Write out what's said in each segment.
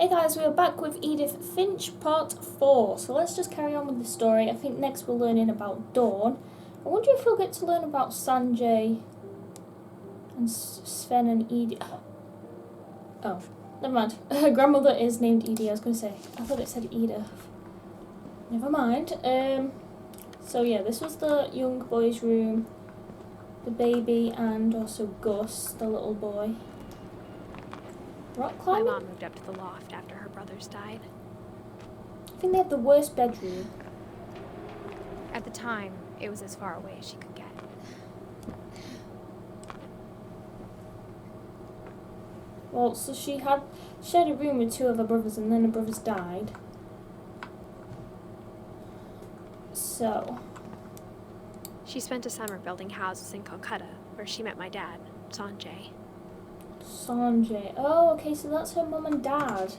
Hey guys, we are back with Edith Finch part 4. So let's just carry on with the story. I think next we're learning about Dawn. I wonder if we'll get to learn about Sanjay and Sven and Edie. Oh, never mind. Her grandmother is named Edie, I was going to say. I thought it said Edith. Never mind. So yeah, this was the young boy's room. The baby and also Gus, the little boy. Rock climbing? My mom moved up to the loft after her brothers died. I think they have the worst bedroom. At the time, it was as far away as she could get. Well, so she shared a room with two of her brothers and then her brothers died. So She spent a summer building houses in Calcutta, where she met my dad, Sanjay. Sanjay. Oh, okay, so that's her mum and dad.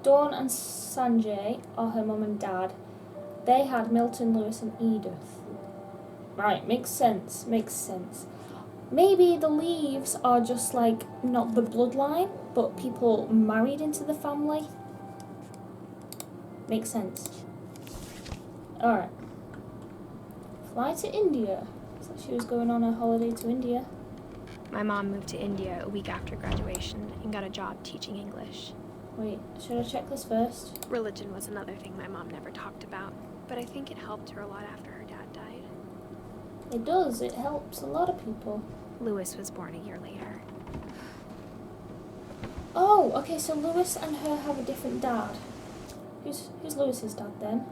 Dawn and Sanjay are her mum and dad. They had Milton, Lewis and Edith. Right, makes sense, makes sense. Maybe the Leaves are just like not the bloodline, but people married into the family. Makes sense. Alright. Fly to India. So she was going on a holiday to India. My mom moved to India a week after graduation and got a job teaching English. Wait, should I check this first? Religion was another thing my mom never talked about, but I think it helped her a lot after her dad died. It does, it helps a lot of people. Lewis was born a year later. Oh, okay, so Lewis and her have a different dad. Who's Lewis's dad then?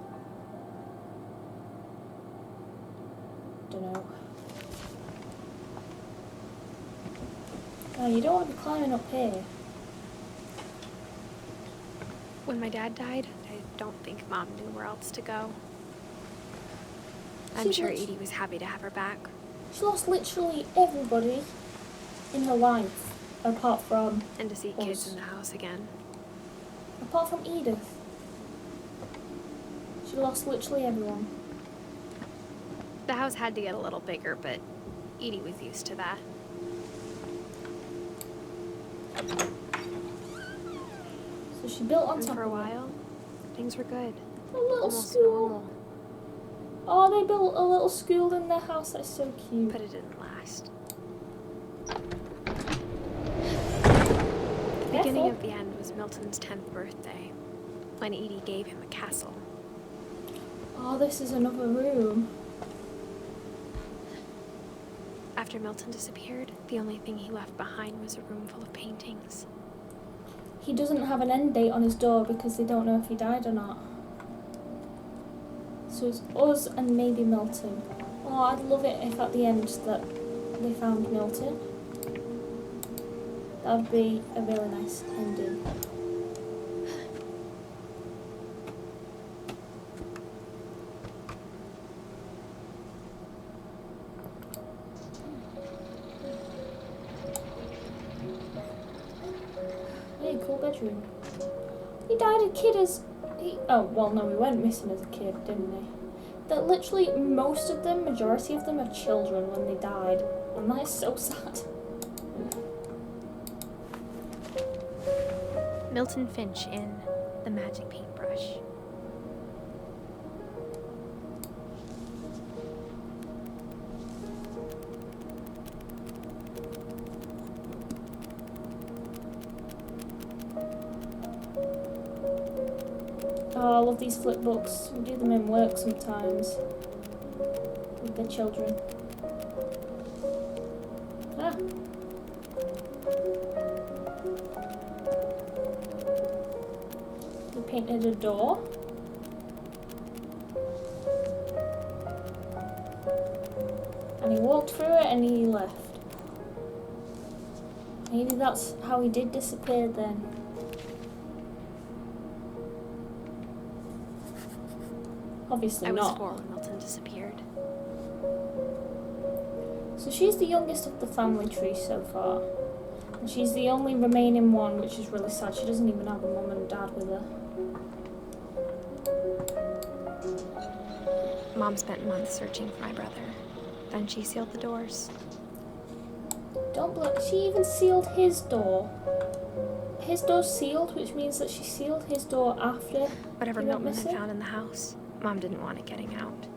Dunno. Oh, you don't want to be climbing up here. When my dad died, I don't think Mom knew where else to go. I'm sure Edie was happy to have her back. She lost literally everybody in her life, apart from And to see us. kids in the house again. Apart from Edith. She lost literally everyone. The house had to get a little bigger, but Edie was used to that. So she built on And top for a of it. while, things were good. A little Almost school. normal. Oh, they built a little school in their house. That's so cute. But it didn't last. The beginning of the end was Milton's 10th birthday, when Edie gave him a castle. Oh, this is another room. After Milton disappeared, the only thing he left behind was a room full of paintings. He doesn't have an end date on his door because they don't know if he died or not. So it's us and maybe Milton. Oh, I'd love it if at the end that they found Milton. That would be a really nice ending. Hey, cool bedroom. He died a kid as... Oh, well, no, we went missing as a kid, didn't we? That literally most of them, majority of them, are children when they died. And that is so sad. Milton Finch in The Magic Paintbrush. Oh, I love these flip books. We do them in work sometimes. With the children. Ah. He painted a door. And he walked through it and he left. Maybe that's how he did disappear then. Obviously I was not. 4 when Milton disappeared. So she's the youngest of the family tree so far. And she's the only remaining one, which is really sad. She doesn't even have a mum and dad with her. Mom spent months searching for my brother. Then she sealed the doors. Don't believe she even sealed his door. his door's sealed, which means that she sealed his door after Whatever he went Milton had missing. found in the house, Mom didn't want it getting out.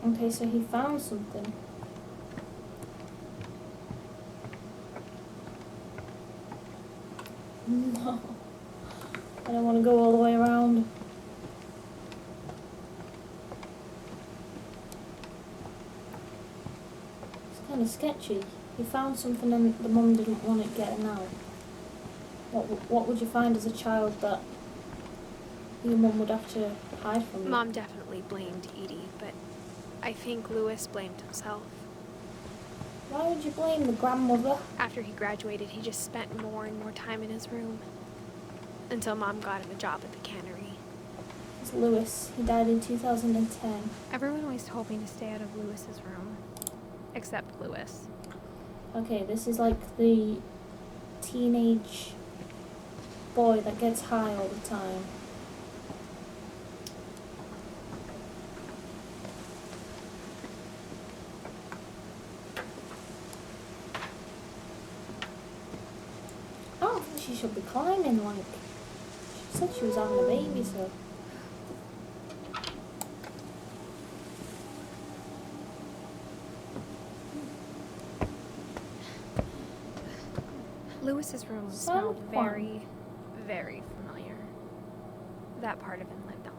Okay, so he found something. No. I don't want to go all the way around. It's kind of sketchy. He found something and the mum didn't want it getting out. What would you find as a child that your mum would have to hide from you? Mom definitely blamed Edie, but I think Louis blamed himself. Why would you blame the grandmother? After he graduated, he just spent more and more time in his room. Until Mom got him a job at the cannery. It's Louis. He died in 2010. Everyone always told me to stay out of Louis's room. Except Louis. Okay, this is like the teenage boy that gets high all the time. I don't think she should be climbing, like, she said she was having a baby, so. Louis's room smelled very, very familiar. That part of him lived on.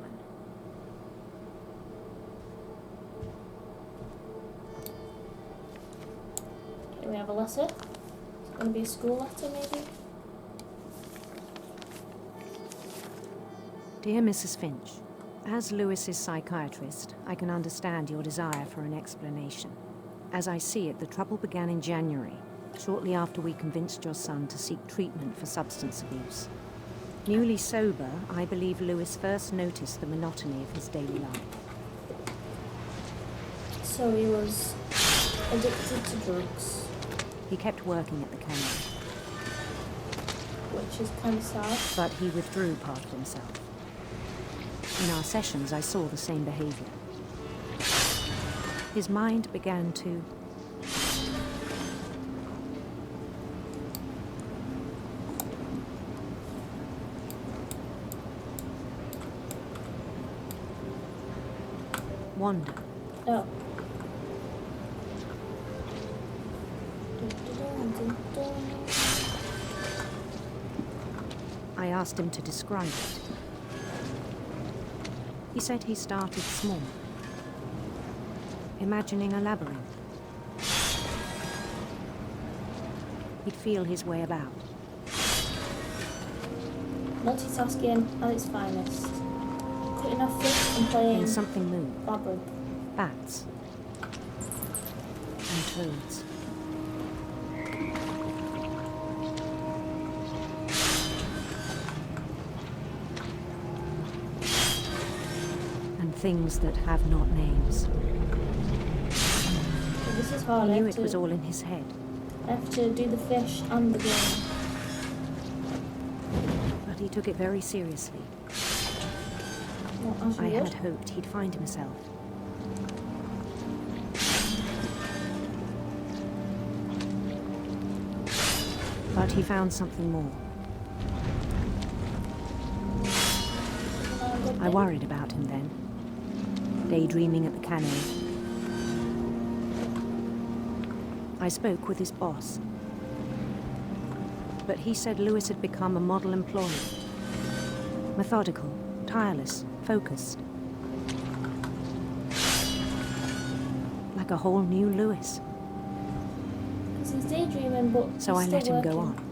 Here we have a letter. It's going to be a school letter, maybe? Dear Mrs. Finch, as Lewis's psychiatrist, I can understand your desire for an explanation. As I see it, the trouble began in January, shortly after we convinced your son to seek treatment for substance abuse. Newly sober, I believe Lewis first noticed the monotony of his daily life. So he was addicted to drugs, He kept working at the cannery, which is kind of sad. but he withdrew part of himself. In our sessions, I saw the same behavior. His mind began to wander. Oh. I asked him to describe it. He said he started small, imagining a labyrinth. He'd feel his way about. Multitasking at its finest. Cutting off fish and playing Then something moved. labyrinth. Bats. And toads. And things that have not names. So this is hard. He I knew have it was to- all in his head, I have to do the fish and the game. but he took it very seriously. What, as you I would? had hoped he'd find himself. But he found something more. I worried about him then, daydreaming at the cannery. I spoke with his boss, but he said Lewis had become a model employee. Methodical, tireless, focused. Like a whole new Lewis. Because he's daydreaming, but So I he's let still him go working. on.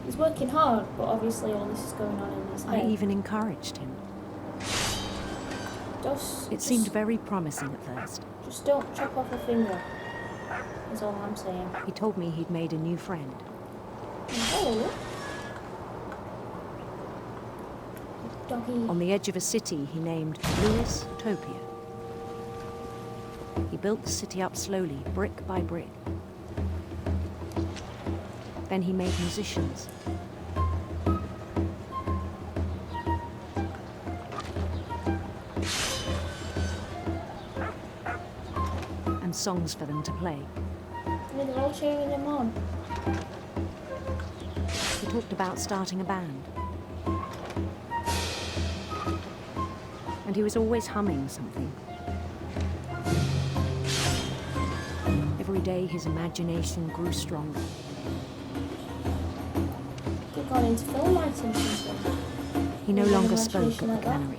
He's working hard, but obviously all this is going on in his I head. even encouraged him. It seemed very promising at first. Just don't chop off a finger. Is all I'm saying. He told me he'd made a new friend. Oh. Doggy. On the edge of a city he named Lewis Topia. He built the city up slowly, brick by brick. Then he made musicians. And songs for them to play. I mean, they're all cheering him on. He talked about starting a band. And he was always humming something. Every day his imagination grew stronger. They've gone into film writing since then. He no With an longer spoke at imagination the like that. cannery.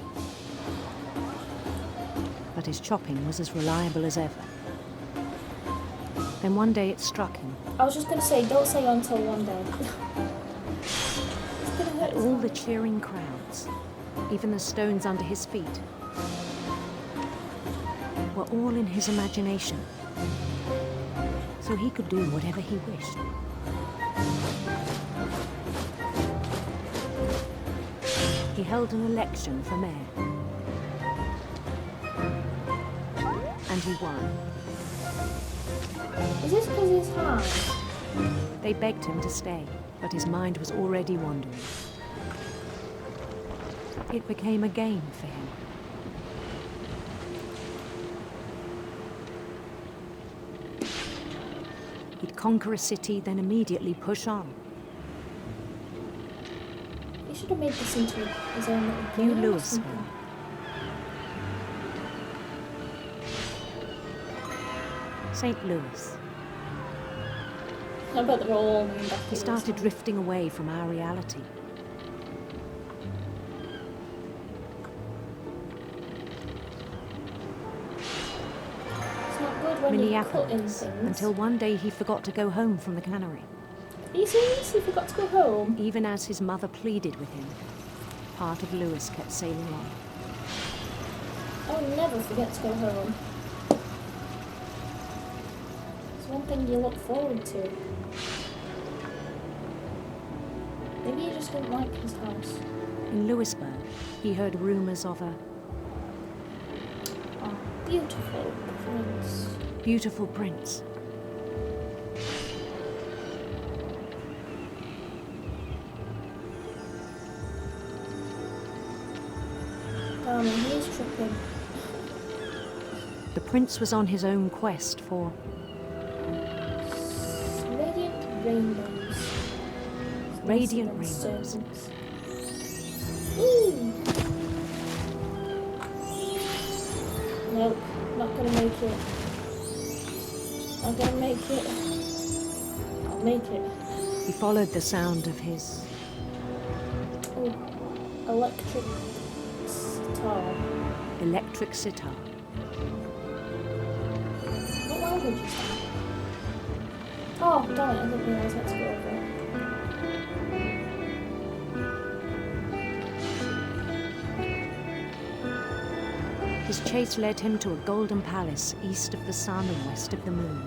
But his chopping was as reliable as ever. Then one day it struck him I was just going to say, don't say until one day. It's going to hurt that his all the heart. cheering crowds, even the stones under his feet, were all in his imagination. So he could do whatever he wished. He held an election for mayor. And he won. Is this because he's high? They begged him to stay, but his mind was already wandering. It became a game for him. He'd conquer a city, then immediately push on. He should have made this into his own little New game or Louisville. something. St. Louis. I bet they're all named after He Louis. started drifting away from our reality. It's not good when you're cutting Minneapolis, things. until one day he forgot to go home from the cannery. Are you serious? He forgot to go home? Even as his mother pleaded with him, part of Louis kept sailing on. I would never forget to go home. It's one thing you look forward to. Maybe he just didn't like his house. In Louisburg, he heard rumors of a Oh, beautiful prince. beautiful prince. Darling, he's tripping. The prince was on his own quest for Radiant rainbows. Radiant And rainbows. serpents. Ooh. Nope, not gonna make it. Not gonna make it. I'll make it. He followed the sound of his Ooh. Electric sitar. electric sitar. What language is that? Oh, damn it, I didn't realise I had to go over it. His chase led him to a golden palace east of the sun and west of the moon.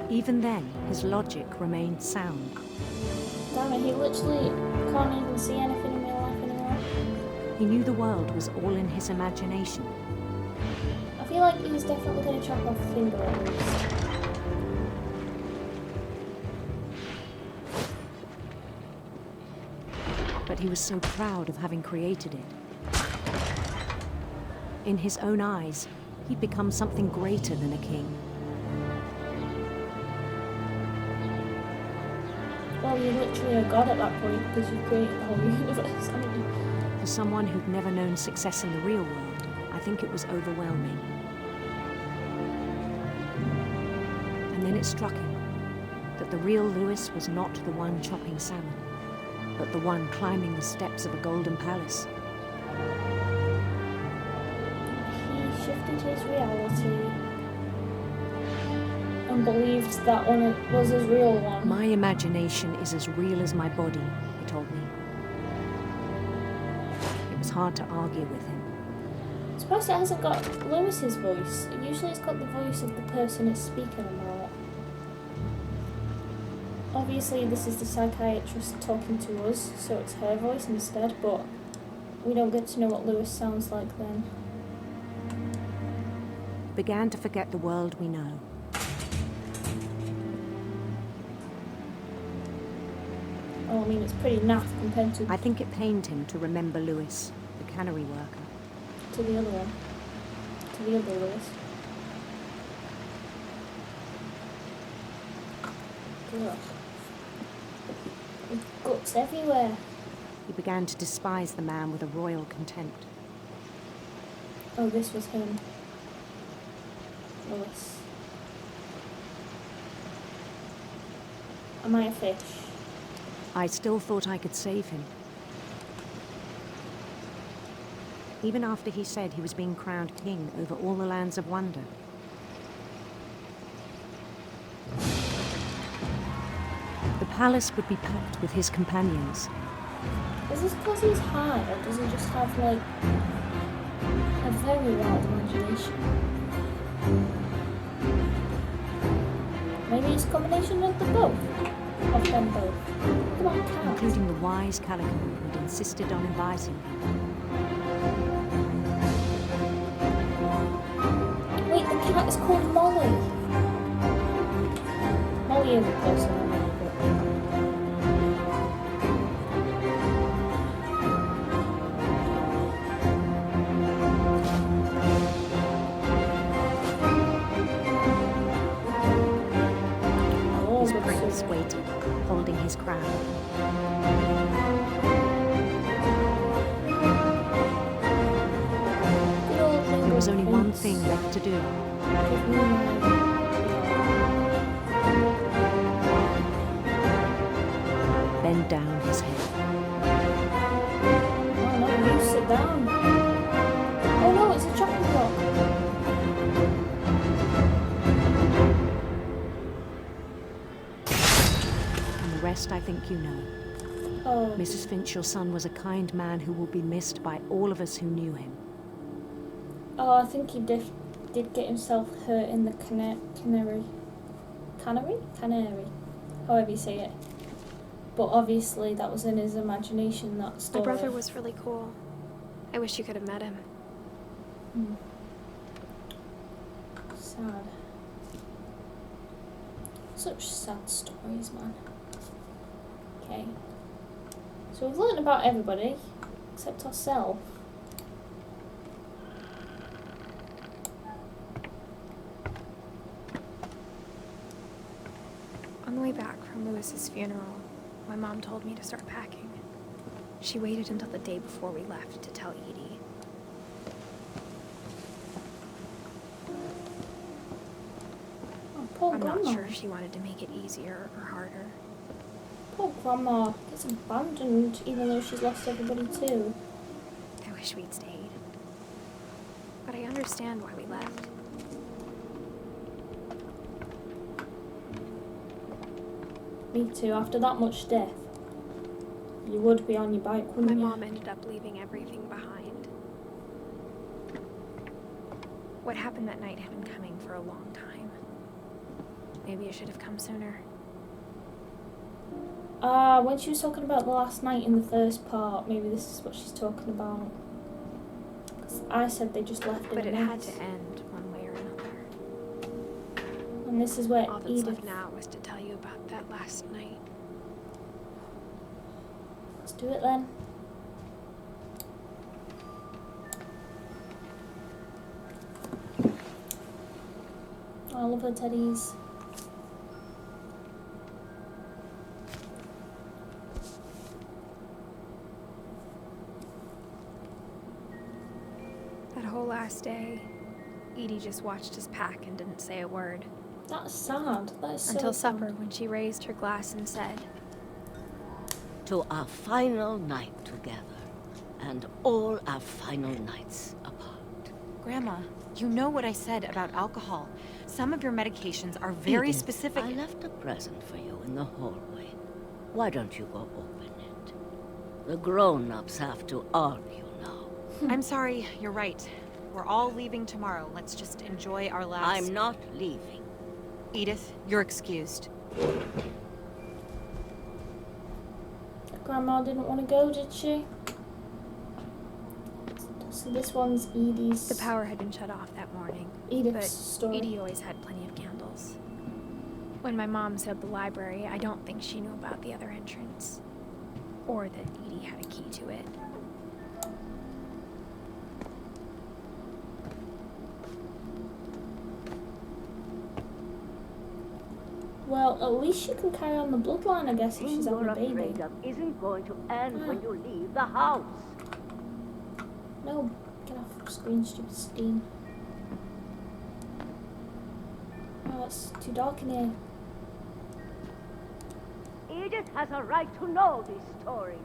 Even then, his logic remained sound. Damn it, he literally can't even see anything in real life anymore. He knew the world was all in his imagination. I feel like he's definitely going to chop off a finger at least. But he was so proud of having created it. In his own eyes, he'd become something greater than a king. Well, you're literally a god at that point because you've created the whole universe, haven't you? For someone who'd never known success in the real world, I think it was overwhelming. And then it struck him that the real Louis was not the one chopping salmon, but the one climbing the steps of a golden palace. He shifted his reality and believed that one was his real one. My imagination is as real as my body, he told me. It was hard to argue with him. I'm surprised it hasn't got Lewis's voice. Usually it's got the voice of the person it's speaking about. Obviously this is the psychiatrist talking to us, so it's her voice instead, but we don't get to know what Lewis sounds like then. Began to forget the world we know. Oh, I mean, it's pretty naff compared to I think it pained him to remember Louis, the cannery worker. to the other one. To the other Lewis. Ugh. With guts everywhere. He began to despise the man with a royal contempt. Oh, this was him. Lewis. Am I a fish? I still thought I could save him. Even after he said he was being crowned king over all the lands of wonder. The palace would be packed with his companions. Is this because he's high, or does he just have, like, a very wild imagination? Maybe it's a combination of the both. Of them both. What about cows? Including the wise Calico who'd insisted on inviting him. Wait, the cat is called Molly. Molly is a person, I know, His prince waited, holding his crown. There was only one thing left to do. Bend down his head. Oh no, you sit down. Oh no, it's a chocolate block. And the rest I think you know. Oh. Mrs. Finch, your son was a kind man who will be missed by all of us who knew him. Oh, I think he did get himself hurt in the canary. However you say it. But obviously that was in his imagination, that story. My brother was really cool. I wish you could have met him. Sad. Such sad stories, man. Okay. So we've learned about everybody, except ourselves. On the way back from Lewis's funeral, my mom told me to start packing. She waited until the day before we left to tell Edie. Oh, poor I'm grandma. not sure if she wanted to make it easier or harder. Poor grandma gets abandoned even though she's lost everybody too. I wish we'd stayed. But I understand why we left. Me too, after that much death. You would be on your bike, wouldn't My you? mom ended up leaving everything behind. What happened that night had been coming for a long time. Maybe it should have come sooner. When she was talking about the last night in the first part, maybe this is what she's talking about. 'Cause I said they just left But in it a had mess. to end one way or another. And this is where All that's Edith... left now was to tell you about that last night. Let's do it then. Oh, I love her teddies. That whole last day, Edie just watched us pack and didn't say a word. That's sad. That is so Until sad. supper, when she raised her glass and said, To our final night together, and all our final nights apart. Grandma, you know what I said about alcohol. Some of your medications are very Edith, specific. I left a present for you in the hallway. Why don't you go open it? The grown-ups have to argue now. I'm sorry, you're right. We're all leaving tomorrow. Let's just enjoy our last... I'm not leaving. Edith, you're excused. Grandma didn't want to go, did she? So this one's Edie's... the power had been shut off that morning. Edith's But story. Edie always had plenty of candles. When my mom said the library, I don't think she knew about the other entrance. Or that Edie had a key to it. Well, at least she can carry on the bloodline, I guess, if Thing she's having you're a baby. afraid of isn't going to end when you leave the house. No, get off the screen, stupid Steam. Oh, it's too dark in here. Edith has a right to know these stories.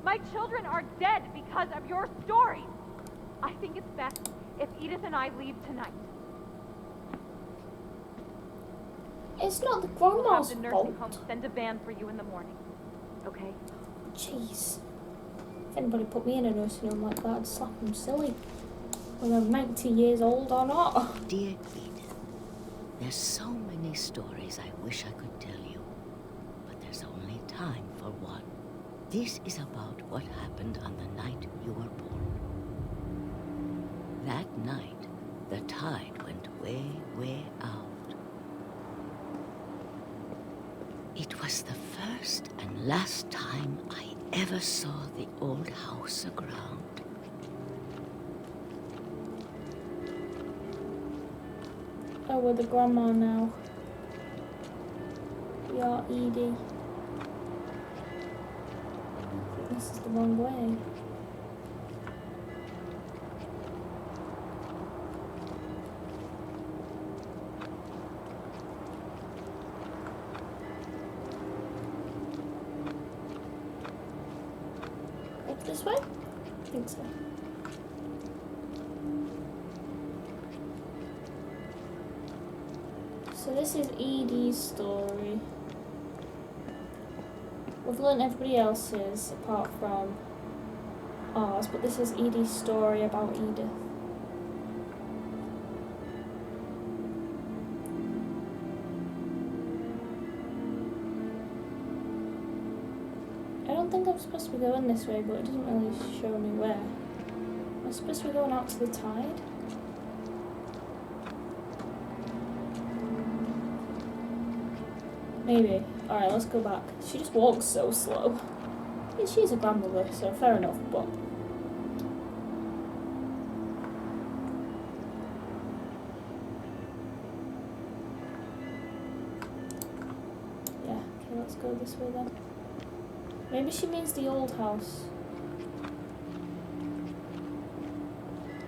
My children are dead because of your stories. I think it's best if Edith and I leave tonight. It's not the We'll have grandma's the nursing home fault. send a van for you in the morning. Okay? Jeez. If anybody put me in a nursing home like that, I'd slap them silly. Whether I'm 90 years old or not. Dear Edith, there's so many stories I wish I could tell you, but there's only time for one. This is about what happened on the night you were born. That night, the tide went way, way out. It was the first and last time I ever saw the old house aground. Oh, we're the grandma now. We are Edie. This is the wrong way. Up this way? I think so. So this is Edie's story. We've learned everybody else's apart from ours, but this is Edie's story about Edith. I don't think I'm supposed to be going this way, but it doesn't really show me where. Am I supposed to be going out to the tide? Maybe. Alright, let's go back. She just walks so slow. Yeah, she's a grandmother, so fair enough, but... Yeah, okay, let's go this way then. Maybe she means the old house.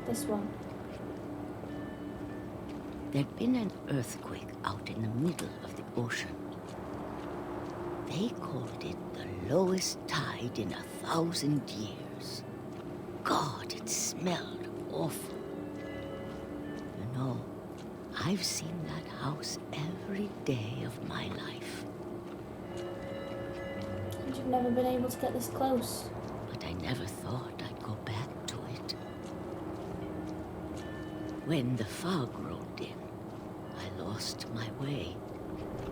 This one. There'd been an earthquake out in the middle of the ocean. They called it the lowest tide in 1,000 years. God, it smelled awful. You know, I've seen that house every day of my life. And you've never been able to get this close. But I never thought I'd go back to it. When the fog rolled in, I lost my way.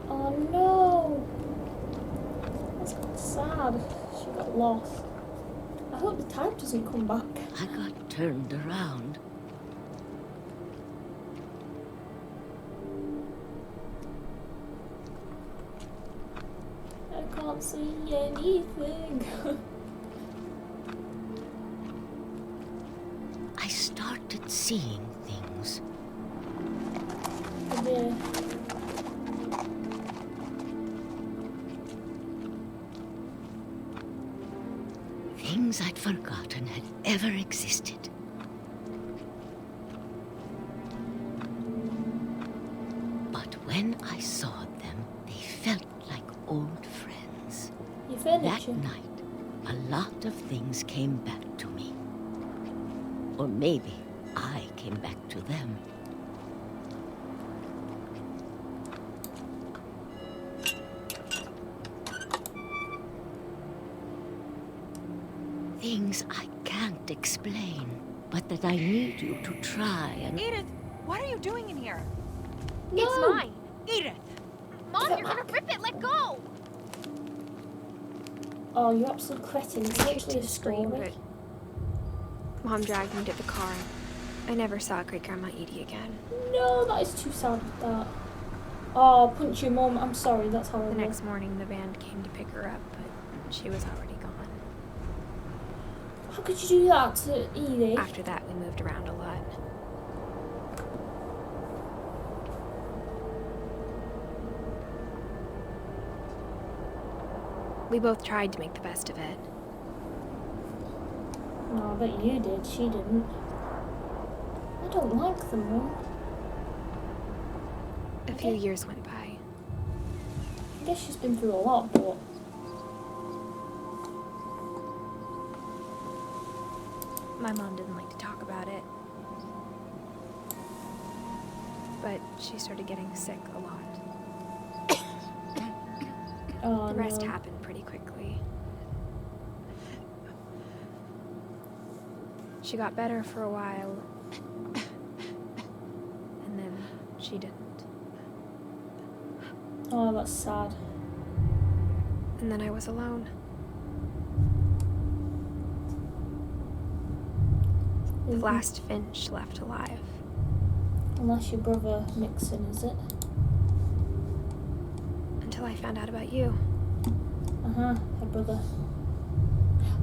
Oh no! That's sad. She got lost. I hope the tide doesn't come back. I got turned around. I can't see anything. I started seeing things. Oh dear. Things I'd forgotten had ever existed. But when I saw them, they felt like old friends. Your That furniture. night, a lot of things came back to me. Or maybe I came back to them. Things I can't explain, but that I need you to try and... Edith, what are you doing in here? No! It's mine. Edith! Mom, you're gonna rip it. Let go. Oh, you absolute cretin. It's I literally a to scream, story. but Mom dragged me to the car. I never saw Great Grandma Edie again. No, that is too sad. That. Oh, punch your mum. I'm sorry. That's horrible. The next morning, the van came to pick her up, but she was already gone. How could you do that to Edie? After that, we moved around a lot. We both tried to make the best of it. No, I bet you did. She didn't. I don't like them, Mum. A few years went by. I guess she's been through a lot, but... My mom didn't like to talk about it. But she started getting sick a lot. Oh, The rest no. happened pretty quickly. She got better for a while, and then she didn't. Oh, that's sad. And then I was alone. The last Finch left alive. Unless your brother Nixon, is it? Until I found out about you. Uh-huh, her brother.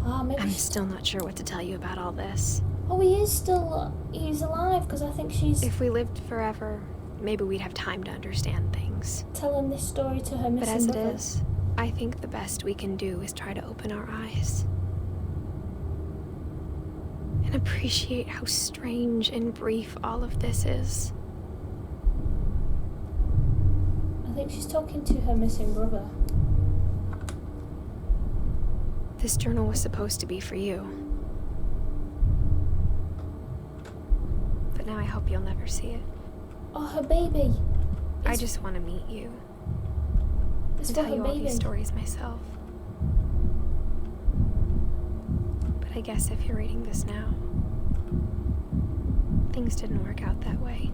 Ah, maybe I'm still not sure what to tell you about all this. Oh, he is still... he's alive, because I think she's If we lived forever, maybe we'd have time to understand things. telling this story to her But missing as it brother. is, I think the best we can do is try to open our eyes. And appreciate how strange and brief all of this is. I think she's talking to her missing brother. This journal was supposed to be for you. But now I hope you'll never see it. Oh, her baby. I just want to meet you. It's And for tell her you all baby. these stories myself. But I guess if you're reading this now, things didn't work out that way.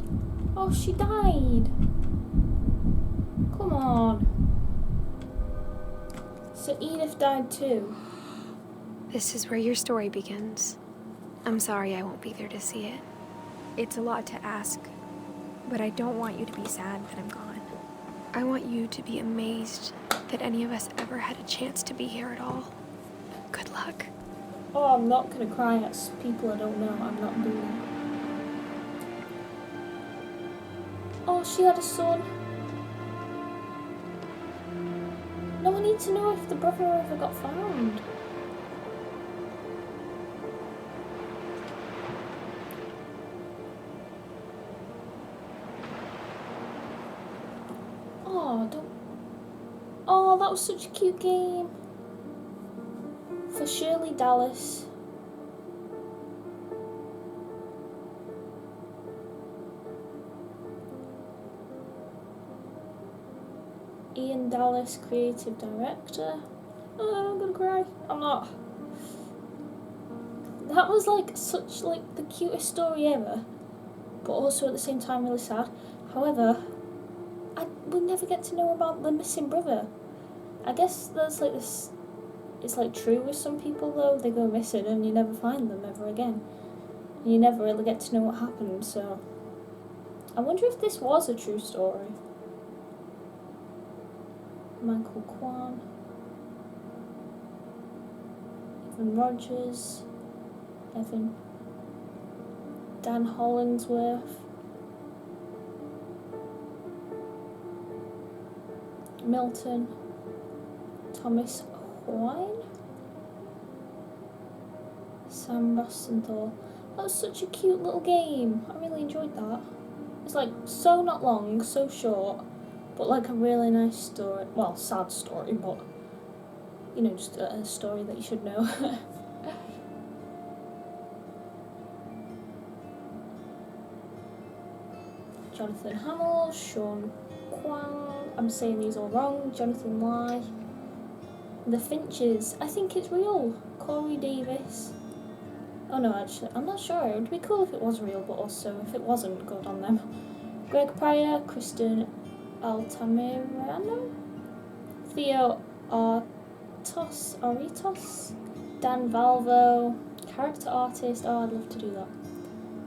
Oh, she died. Come on. So Edith died too. This is where your story begins. I'm sorry I won't be there to see it. It's a lot to ask, but I don't want you to be sad that I'm gone. I want you to be amazed that any of us ever had a chance to be here at all. Good luck. Oh, I'm not gonna cry at people I don't know. I'm not doing it. Oh, she had a son. No, I need to know if the brother ever got found. Oh, don't... Oh, that was such a cute game. For Shirley Dallas. Ian Dallas, creative director. Oh, I'm gonna cry. I'm not. That was like such like the cutest story ever, but also at the same time really sad. However, we never get to know about the missing brother. I guess there's like this. It's like true with some people though. They go missing and you never find them ever again. You never really get to know what happened. So I wonder if this was a true story. Michael Kwan, Evan Rogers, Dan Hollingsworth, Milton, Thomas Hoyne, Sam Rosenthal. That was such a cute little game. I really enjoyed that. It's like so not long, so short, but like a really nice story. Well, sad story, but you know, just a story that you should know. Jonathan Hamill, Sean Kwang, I'm saying these all wrong, Jonathan Lai. The Finches, I think it's real. Corey Davis. Oh no, actually, I'm not sure. It would be cool if it was real, but also if it wasn't, good on them. Greg Pryor, Kristen Altamirano, Theo Oritos, Dan Valvo, character artist. Oh, I'd love to do that.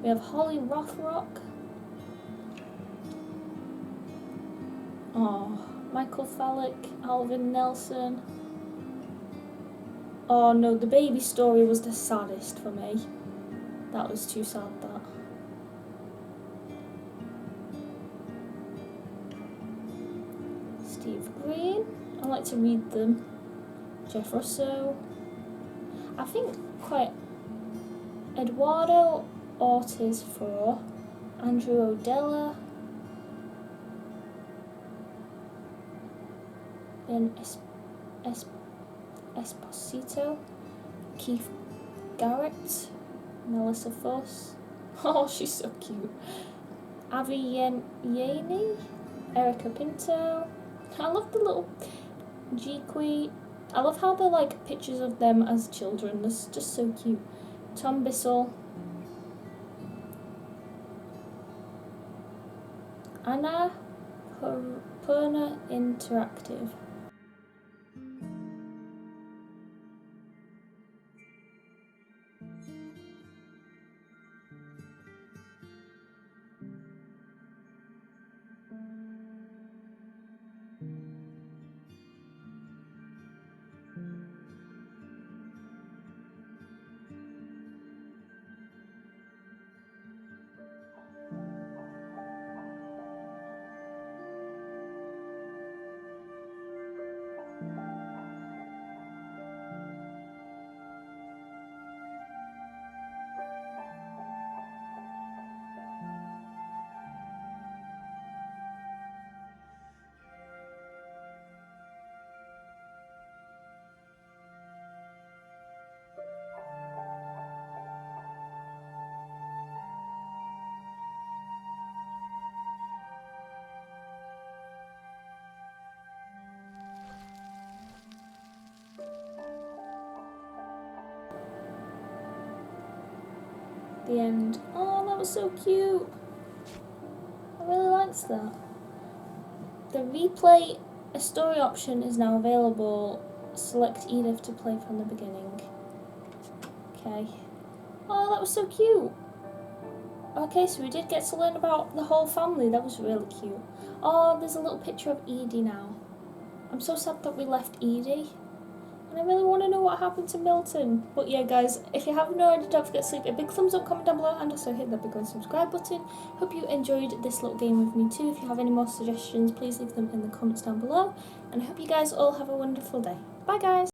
We have Holly Rothrock. Oh, Michael Fallick, Alvin Nelson. Oh no, the baby story was the saddest for me. That was too sad, that. Steve Green. I like to read them. Jeff Russo. I think quite Eduardo Ortiz for Andrew Odella. Ben Esposito. Keith Garrett. Melissa Fuss. Oh, she's so cute. Avi Yaney. Erica Pinto. I love the little Jequi. I love how they're like pictures of them as children. That's just so cute. Tom Bissell. Anna Perna Interactive. The end. Oh, that was so cute. I really liked that. The replay a story option is now available. Select Edith to play from the beginning. Okay. Oh, that was so cute. Okay, so we did get to learn about the whole family. That was really cute. Oh, there's a little picture of Edie now. I'm so sad that we left Edie. And I really want to know what happened to Milton. But yeah, guys, if you haven't already, don't forget to leave a big thumbs up, comment down below, and also hit that big red subscribe button. Hope you enjoyed this little game with me too. If you have any more suggestions, please leave them in the comments down below. And I hope you guys all have a wonderful day. Bye, guys.